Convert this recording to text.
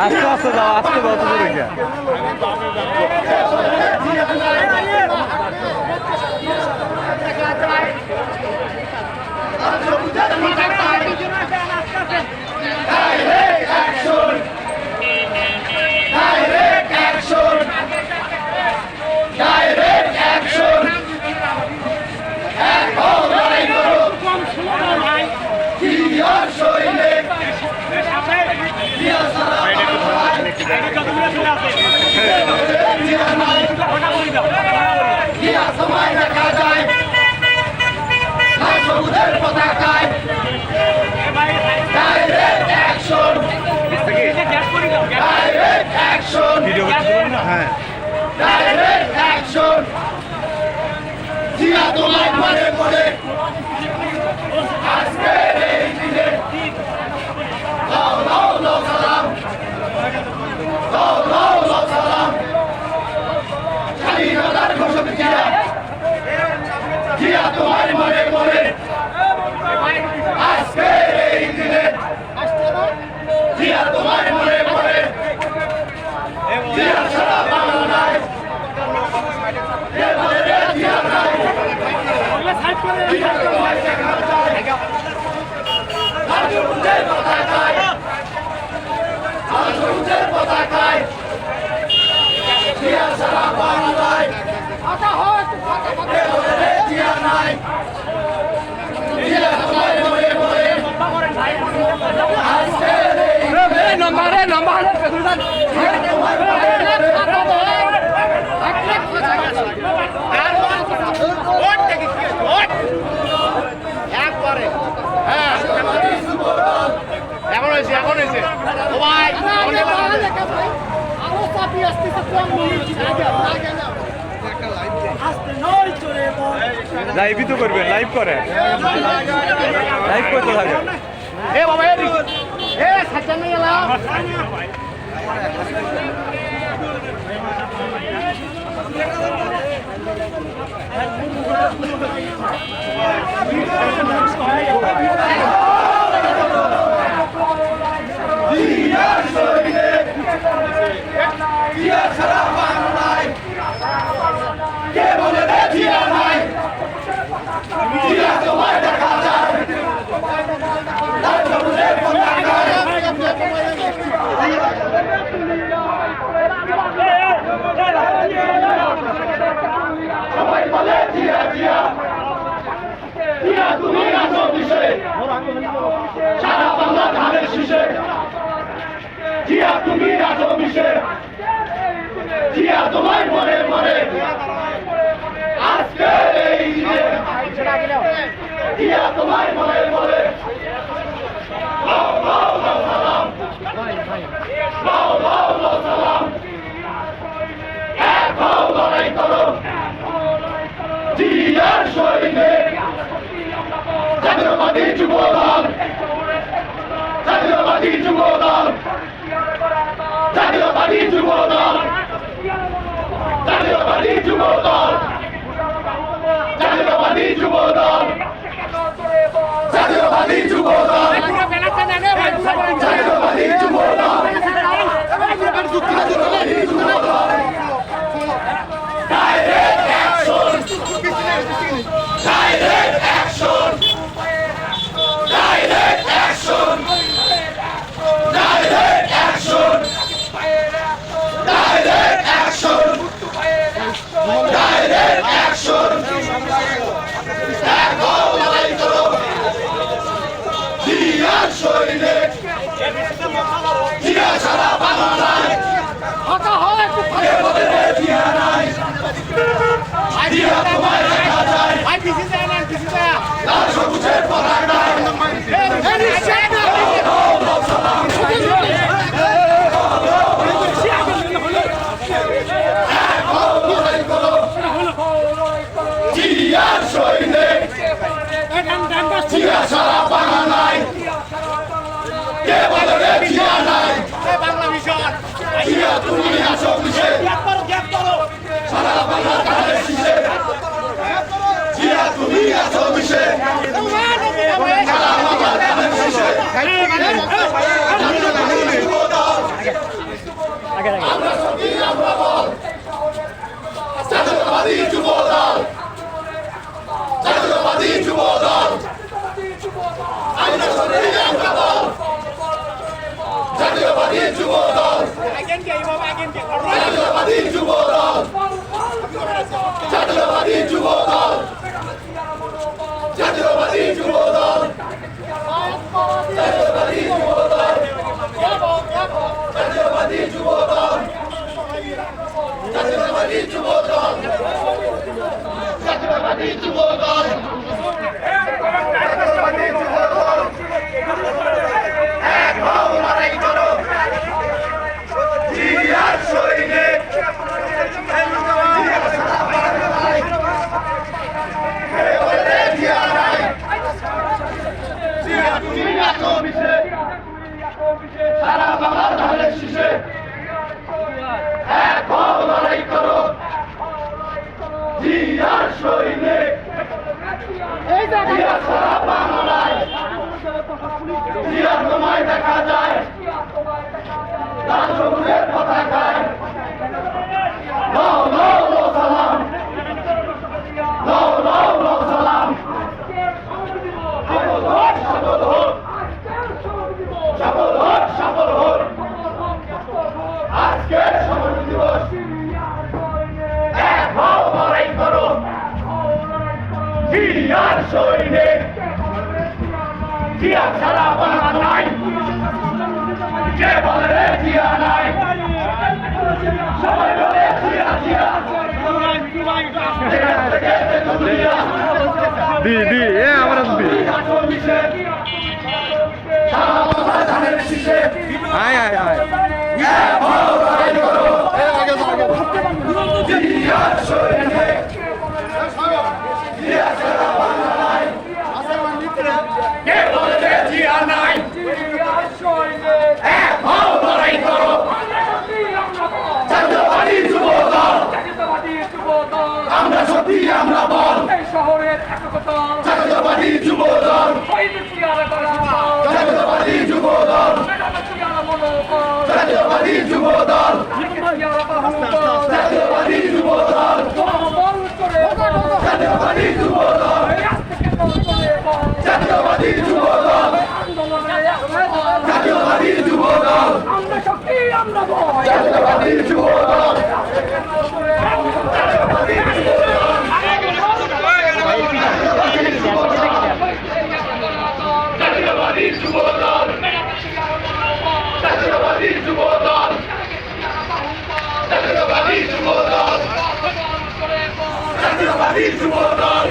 আস্তে আস্তে যাও, আস্তে যাও, দূরে গিয়া লাইভই তো করবেন, লাইভ করে, লাইভ করতে থাকে। এ বাবা এ সাচ্চা নিয়ে এলাম সারা বাংলা ধানের শীষে জিয়া তুমি রাখো মিশে জিয়া তোমায় মনে মনে আজকে এই দিনে জিয়া তোমায় মনে মনে সালাম সালাম এক হও লড়াই করো জিয়ার শরীরে Jatiyabadi Jubodal Jatiyabadi Jubodal Jatiyabadi Jubodal Jatiyabadi Jubodal Jatiyabadi Jubodal Jatiyabadi Jubodal Jatiyabadi Jubodal direct action direct action direct action direct action direct action direct action দেখো লড়াই করো জিয়ার শরীরে জিয়া সারা বাংলায় জিয়া নাই জিয়া তোমায় দেখা যায় লাল সবুজের পতাকায় জিয়া সারা বাংলা নাই কে বলে রে জিয়া নাই বাংলা মিশন জিয়া তুমি আসো কিসে সারা বাংলা ধানের শীষে জিয়া তুমি আসো কিসে সারা বাংলা ধানের শীষে আমরা সত্যি আমরা বল জাতীয়তাবাদী যুবদল জাতীয়তাবাদী যুবদল আমরা সত্যি আমরা বল জাতীয়তাবাদী যুবদল জাতীয়তাবাদী যুবদল জাতীয়তাবাদী যুবদল জাতীয়তাবাদী যুবদল জাতীয়তাবাদী যুবদল জাতীয়তাবাদী যুবদল জাতীয়তাবাদী যুবদল জাতীয়তাবাদী যুবদল এক হও লড়াই করো জিয়ার সৈনিক সারা বাংলার ধানের শীষে এক হও লড়াই করো জিয়ার সৈনিক জিয়া সারা বাংলায় জিয়া তোমায় দেখা যায় লাল সবুজের পতাকায় লও লও লও সালাম লও লও লও সালাম সফল হোক সফল হোক সফল হোক সফল হোক আজকে সফল দিবস এক হও লড়াই করো জিয়ার সৈনিক জিয়া সারা বাংলা নাই কে বলে রে জিয়া নাই সবাই বলে জিয়া জিয়া দি দি এ আমরা দি সারা বাংলা ধানের শীষে আয় আয় আয় এক হও লড়াই করো জিয়ার সৈনিক জিয়া সারা বাংলা নাই কে বলে রে জিয়া নাই এক হও লড়াই করো জাতীয়তাবাদী যুবদল আমরা সত্যি আমরা বল জাতীয়তাবাদী যুবদল জাতীয়তাবাদী যুবদল জাতীয়তাবাদী যুবদল জাতীয়তাবাদী যুবদল জাতীয়তাবাদী যুবদল জাতীয়তাবাদী যুবদল জাতীয়তাবাদী যুবদল জাতীয়তাবাদী যুবদল জাতীয়তাবাদী যুবদল জাতীয়তাবাদী যুবদল জাতীয়তাবাদী যুবদল জাতীয়তাবাদী যুবদল